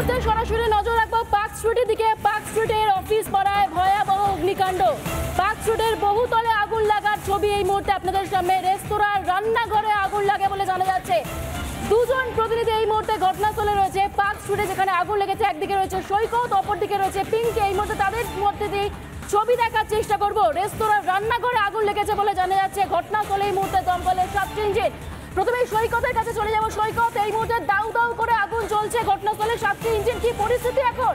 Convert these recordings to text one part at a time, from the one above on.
মুহূর্তে সরাসরি নজর রাখবো পার্ক স্ট্রিটের দিকে। পার্ক স্ট্রিটের অফিস পাড়ায় ভয়াবহ অগ্নিকাণ্ড। পার্ক স্ট্রিটের বহুতলে আগুন লাগার ছবি এই মুহূর্তে আপনাদের সামনে। রেস্তোরাঁর রান্নাঘরে আগুন লাগে বলে জানা যাচ্ছে। দুজন প্রতিনিধি এই মুহূর্তে ঘটনাস্থলে রয়েছে। পার্ক স্ট্রিটে যেখানে আগুন লেগেছে, একদিকে রয়েছে সৈকত, অপরদিকে রয়েছে পিঙ্কি। এই মুহূর্তে তাদের মধ্যে দিয়ে ছবি দেখার চেষ্টা করব। রেস্তোরাঁর রান্নাঘরে আগুন লেগেছে বলে জানা যাচ্ছে। ঘটনাস্থলে এই মুহূর্তে দমকলের 7টি ইঞ্জিন। প্রথমে সৈকতের কাছে চলে যাব। সৈকত, এই মুহূর্তে দাউ দাউ করে আগুন জ্বলছে, ঘটনাস্থলে 7টি ইঞ্জিন, কি পরিস্থিতি এখন?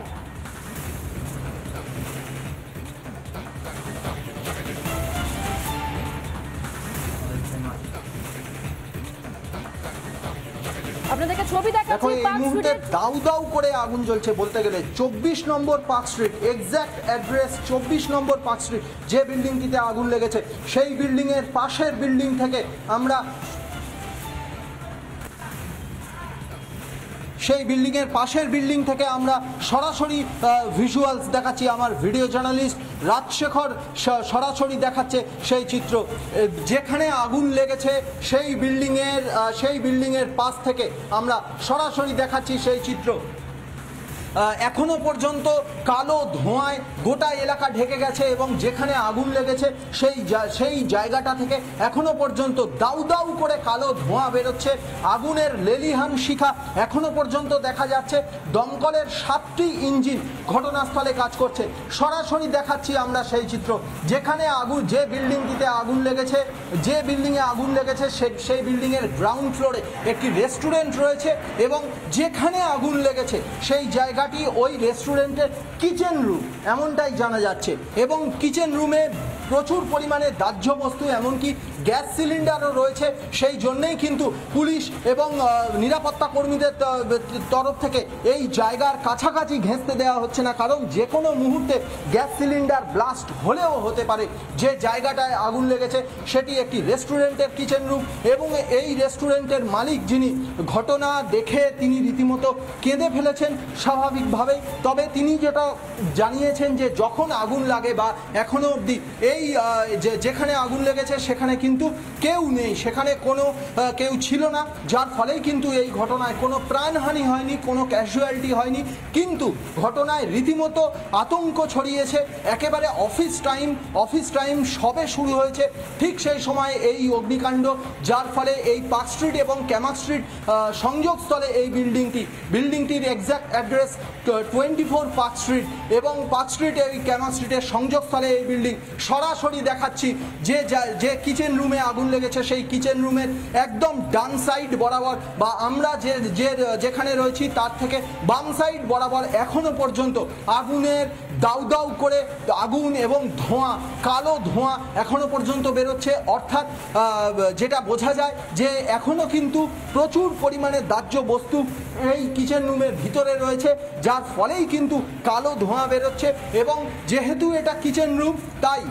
আপনাদেরকে ছবি দেখাচ্ছি। এই মুহূর্তে দাউ দাউ করে আগুন জ্বলছে বলতে গেলে 24 নম্বর পার্ক স্ট্রিট, এক্স্যাক্ট অ্যাড্রেস 24 নম্বর পার্ক স্ট্রিট। যে বিল্ডিংটিতে আগুন লেগেছে সেই বিল্ডিং এর পাশের বিল্ডিং থেকে আমরা সরাসরি ভিজুয়ালস দেখাচ্ছি। আমার ভিডিও জার্নালিস্ট রাজশেখর সরাসরি দেখাচ্ছে সেই চিত্র। যেখানে আগুন লেগেছে সেই বিল্ডিংয়ের পাশ থেকে আমরা সরাসরি দেখাচ্ছি সেই চিত্র। এখনো পর্যন্ত কালো ধোঁয়ায় গোটা এলাকা ঢেকে গেছে এবং যেখানে আগুন লেগেছে সেই জায়গাটা থেকে এখনো পর্যন্ত দাউ দাউ করে কালো ধোঁয়া বেরোচ্ছে। আগুনের লেলিহান শিখা এখনো পর্যন্ত দেখা যাচ্ছে। দমকলের 7টি ইঞ্জিন ঘটনাস্থলে কাজ করছে। সরাসরি দেখাচ্ছি আমরা সেই চিত্র। যেখানে যে বিল্ডিংটিতে আগুন লেগেছে, সেই বিল্ডিংয়ের গ্রাউন্ড ফ্লোরে একটি রেস্টুরেন্ট রয়েছে এবং যেখানে আগুন লেগেছে সেই জায়গা ওই রেস্টুরেন্টের কিচেন রুম এমনটাই জানা যাচ্ছে। এবং কিচেন রুমে প্রচুর পরিমাণে দাহ্য বস্তু, এমনকি গ্যাস সিলিন্ডারও রয়েছে। সেই জন্যেই কিন্তু পুলিশ এবং নিরাপত্তা কর্মীদের তরফ থেকে এই জায়গার কাছাকাছি ঘেঁষতে দেওয়া হচ্ছে না, কারণ যে কোনো মুহূর্তে গ্যাস সিলিন্ডার ব্লাস্ট হলেও হতে পারে। যে জায়গাটায় আগুন লেগেছে সেটি একটি রেস্টুরেন্টের কিচেন রুম এবং এই রেস্টুরেন্টের মালিক যিনি, ঘটনা দেখে তিনি রীতিমতো কেঁদে ফেলেছেন স্বাভাবিকভাবেই। তবে তিনি যেটা জানিয়েছেন যে যখন আগুন লাগে বা এখনো অবধি যেখানে আগুন লেগেছে সেখানে কিন্তু কেউ নেই, সেখানে কেউ ছিল না, যার ফলেই কিন্তু এই ঘটনায় কোনো প্রাণহানি হয়নি, কোনো ক্যাজুয়ালিটি হয়নি। কিন্তু ঘটনায় রীতিমতো আতঙ্ক ছড়িয়েছে। একেবারে অফিস টাইম সবে শুরু হয়েছে, ঠিক সেই সময় এই অগ্নিকাণ্ড, যার ফলে এই পার্ক স্ট্রিট এবং ক্যামাক স্ট্রিট সংযোগস্থলে এই বিল্ডিংটির এক্স্যাক্ট অ্যাড্রেস 24 পার্ক স্ট্রিট এবং পার্ক স্ট্রিট এই ক্যামাক স্ট্রিটের সংযোগস্থলে এই বিল্ডিং। সরাসরি দেখাচ্ছি যে কিচেন রুমে আগুন লেগেছে সেই কিচেন রুমের একদম ডান সাইড বরাবর, বা আমরা যেখানে রয়েছি তার থেকে বাম সাইড বরাবর এখনো পর্যন্ত আগুনের দাউ দাউ করে আগুন এবং ধোঁয়া, কালো ধোঁয়া এখনো পর্যন্ত বেরোচ্ছে। অর্থাৎ যেটা বোঝা যায় যে এখনো কিন্তু প্রচুর পরিমাণে দাহ্য বস্তু এই কিচেন রুমের ভিতরে রয়েছে, যার ফলেই কিন্তু কালো ধোঁয়া বেরোচ্ছে। এবং যেহেতু এটা কিচেন রুম, তাই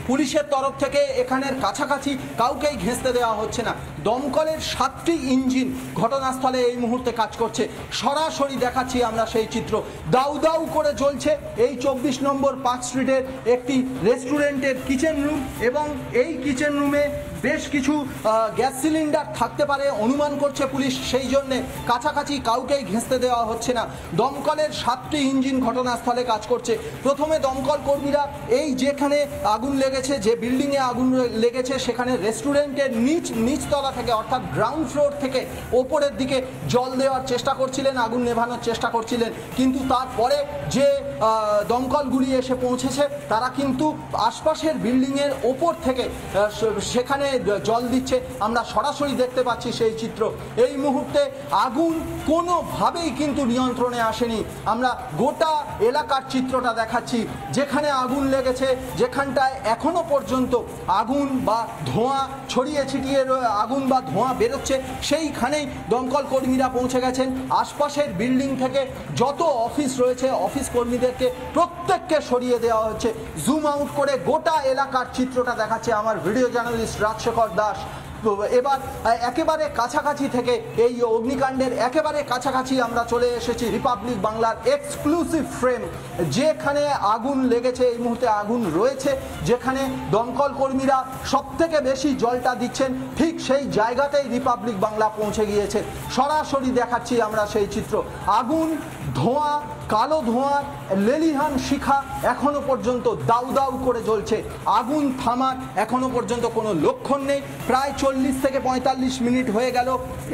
পুলিশের তরফ থেকে এখানের কাছাকাছি কাউকেই ঘেঁষতে দেওয়া হচ্ছে না। দমকলের 7টি ইঞ্জিন ঘটনাস্থলে এই মুহূর্তে কাজ করছে। সরাসরি দেখাচ্ছি আমরা সেই চিত্র। দাউ দাউ করে জ্বলছে এই 24 নম্বর পার্ক স্ট্রিটের একটি রেস্টুরেন্টের কিচেন রুম এবং এই কিচেন রুমে বেশ কিছু গ্যাস সিলিন্ডার থাকতে পারে অনুমান করছে পুলিশ, সেই জন্যে কাছাকাছি কাউকেই ঘেঁষতে দেওয়া হচ্ছে না। দমকলের 7টি ইঞ্জিন ঘটনাস্থলে কাজ করছে। প্রথমে দমকল কর্মীরা এই যেখানে আগুন লেগেছে, যে বিল্ডিংয়ে আগুন লেগেছে, সেখানে রেস্টুরেন্টের নিচতলা থেকে অর্থাৎ গ্রাউন্ড ফ্লোর থেকে ওপরের দিকে জল দেওয়ার চেষ্টা করছিলেন, আগুন নেভানোর চেষ্টা করছিলেন। কিন্তু তারপরে যে দমকলগুলি এসে পৌঁছেছে তারা কিন্তু আশপাশের বিল্ডিংয়ের ওপর থেকে সেখানে জল দিচ্ছে। আমরা সরাসরি দেখতে পাচ্ছি সেই চিত্র। এই মুহূর্তে আগুন কোনোভাবেই কিন্তু নিয়ন্ত্রণে আসেনি। আমরা গোটা এলাকার চিত্রটা দেখাচ্ছি। যেখানে আগুন লেগেছে, যেখানটায় এখনো পর্যন্ত আগুন বা ধোঁয়া ছড়িয়ে ছিটিয়ে আগুন বা ধোঁয়া বেরোচ্ছে, সেইখানেই দমকল কর্মীরা পৌঁছে গেছেন। আশপাশের বিল্ডিং থেকে যত অফিস রয়েছে অফিস কর্মীদেরকে প্রত্যেককে সরিয়ে দেওয়া হচ্ছে। জুম আউট করে গোটা এলাকার চিত্রটা দেখাচ্ছে আমার ভিডিও জার্নালিস্ট রাজশেখর দাস। এবার একেবারে কাছাকাছি থেকে এই অগ্নিকাণ্ডের একেবারে কাছাকাছি আমরা চলে এসেছি রিপাবলিক বাংলার এক্সক্লুসিভ ফ্রেম, যেখানে আগুন লেগেছে, এই মুহূর্তে আগুন রয়েছে, যেখানে দমকল কর্মীরা সবথেকে বেশি জলটা দিচ্ছেন, ঠিক সেই জায়গাতেই রিপাবলিক বাংলা পৌঁছে গিয়েছে। সরাসরি দেখাচ্ছি আমরা সেই চিত্র। আগুন ধোঁয়া, কালো ধোঁয়ার লেলিহান শিখা এখনো পর্যন্ত দাউ দাউ করে জ্বলছে। আগুন থামার এখনো পর্যন্ত কোনো লক্ষণ নেই। প্রায় 40 থেকে 45 মিনিট হয়ে গেল,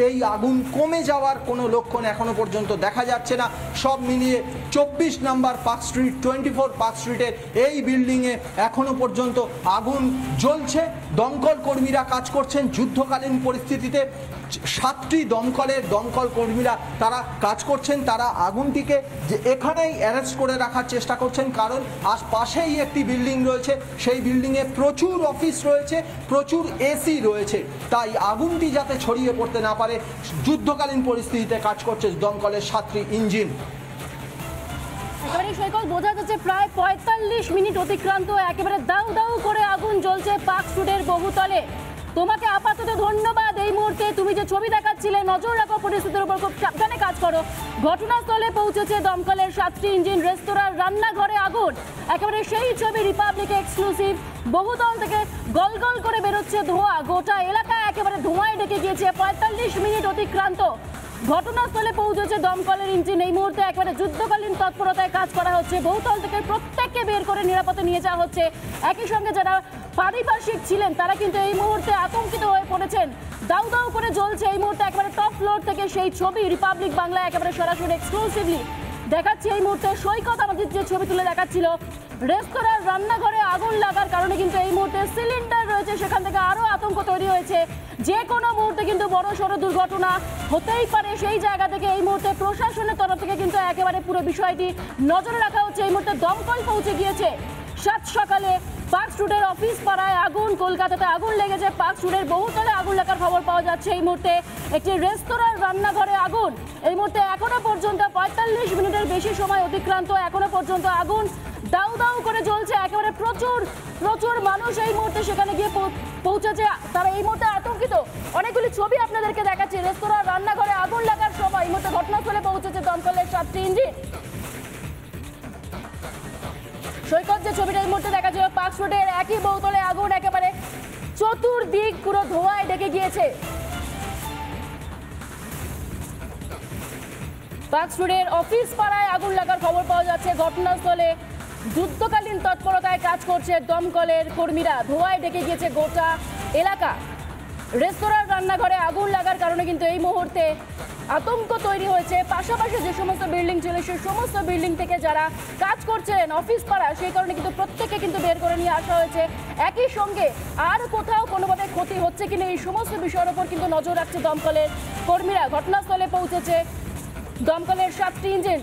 এই আগুন কমে যাওয়ার কোনো লক্ষণ এখনো পর্যন্ত দেখা যাচ্ছে না। সব মিলিয়ে 24 নম্বর পার্ক স্ট্রিট, 24 পার্ক স্ট্রিটের এই বিল্ডিংয়ে এখনো পর্যন্ত আগুন জ্বলছে। দমকল কর্মীরা কাজ করছেন যুদ্ধকালীন পরিস্থিতিতে। 7টি দমকল কর্মীরা তারা কাজ করছেন। তারা আগুনটিকে যে এখানেই অ্যারেস্ট করে রাখার চেষ্টা করছেন, কারণ পাশেই একটি বিল্ডিং রয়েছে, সেই বিল্ডিংয়ে প্রচুর অফিস রয়েছে, প্রচুর এসি রয়েছে। তাই আগুনটি যাতে ছড়িয়ে পড়তে না পারে যুদ্ধকালীন পরিস্থিতিতে কাজ করছে দমকলের 7টি ইঞ্জিন। একেবারে সৈকত, বোঝা যাচ্ছে প্রায় 45 মিনিট অতিক্রান্ত, একেবারে দাউ দাউ করে আগুন জ্বলছে পার্ক স্ট্রিটের বহুতলে। তোমাকে আপাতত ধন্যবাদ। এই মুহূর্তে তুমি যে ছবি দেখাচ্ছিলে, নজর রাখো পরিস্থিতির উপর, খুব সাবধানে কাজ করো। ঘটনাস্থলে পৌঁছেছে দমকলের 7টি ইঞ্জিন। রেস্তোরাঁর রান্নাঘরে আগুন, একেবারে সেই ছবি রিপাবলিক এক্সক্লুসিভ। বহুতল থেকে গল গল করে বেরোচ্ছে ধোঁয়া, গোটা এলাকা একেবারে ধোঁয়ায় ঢেকে গিয়েছে। 45 মিনিট অতিক্রান্ত, ঘটনাস্থলে পৌঁছেছে দমকলের ইঞ্জিন। এই মুহূর্তে একেবারে যুদ্ধকালীন তৎপরতায় কাজ করা হচ্ছে। বহুতল থেকে প্রত্যেককে বের করে নিরাপদে নিয়ে যাওয়া হচ্ছে। একই সঙ্গে যারা পারিপার্শ্বিক ছিলেন তারা কিন্তু এই মুহূর্তে আতঙ্কিত হয়ে পড়েছেন। দাউ দাউ করে জ্বলছে এই মুহূর্তে একেবারে টপ ফ্লোর থেকে সেই ছবি রিপাবলিক বাংলা একেবারে সরাসরি এক্সক্লুসিভলি দেখাচ্ছি এই মুহূর্তে। সৈকত আমাদের যে ছবি তুলে দেখাচ্ছিল, রেস্তোরাঁর রান্নাঘরে আগুন লাগার কারণে কিন্তু এই মুহূর্তে সিলিন্ডার রয়েছে, সেখান থেকে আরও আতঙ্ক তৈরি হয়েছে। যে কোনো মুহূর্তে কিন্তু বড় সড়ো দুর্ঘটনা হতেই পারে। সেই জায়গা থেকে এই মুহূর্তে প্রশাসনের তরফ থেকে কিন্তু একেবারে পুরো বিষয়টি নজরে রাখা হচ্ছে। এই মুহূর্তে দমকল পৌঁছে গিয়েছে। 7 সকালে পার্ক স্ট্রিটের অফিস পাড়ায় আগুন, কলকাতাতে আগুন লেগেছে। পার্ক স্ট্রিটের বহুতলে আগুন লাগার খবর পাওয়া যাচ্ছে। এই মুহূর্তে একটি রেস্তোরাঁর রান্নাঘরে আগুন। এই মুহূর্তে এখনো পর্যন্ত 45 মিনিটের বেশি সময় অতিক্রান্ত, এখনো পর্যন্ত আগুন দাউ দাউ করে জ্বলছে। একেবারে প্রচুর মানুষ এই মুহূর্তে সেখানে গিয়ে পৌঁছেছে। তারা এই মুহূর্তে আতঙ্কিত। অনেকগুলি ছবি আপনাদেরকে দেখাচ্ছি। রেস্তোরাঁর রান্নাঘরে আগুন লাগার সময় এই মুহূর্তে ঘটনাস্থলে পৌঁছেছে দমকলের 7টি ইঞ্জিন। সৈকত যে ছবিটা এই মুহূর্তে দেখা যাচ্ছে, পার্ক স্ট্রিটের একই বহুতলে আগুন, একেবারে চতুর্দিক পুরো ধোঁয়ায় ঢেকে গিয়েছে। পার্ক স্ট্রিটের অফিস পাড়ায় আগুন লাগার খবর পাওয়া যাচ্ছে। ঘটনাস্থলে যুদ্ধকালীন তৎপরতায় কাজ করছে দমকলের কর্মীরা। ধোঁয়ায় ঢেকে গিয়েছে গোটা এলাকা। রেস্তোরাঁর রান্নাঘরে আগুন লাগার কারণে কিন্তু এই মুহূর্তে আতঙ্ক তৈরি হয়েছে। পাশাপাশি যে সমস্ত বিল্ডিং ছিল সেই সমস্ত বিল্ডিং থেকে যারা কাজ করছিলেন অফিস পাড়া, সেই কারণে কিন্তু প্রত্যেককে কিন্তু বের করে নিয়ে আসা হয়েছে। একই সঙ্গে আর কোথাও কোনোভাবে ক্ষতি হচ্ছে কিনা এই সমস্ত বিষয়ের উপর কিন্তু নজর রাখছে দমকলের কর্মীরা। ঘটনাস্থলে পৌঁছেছে দমকলের 7টি ইঞ্জিন।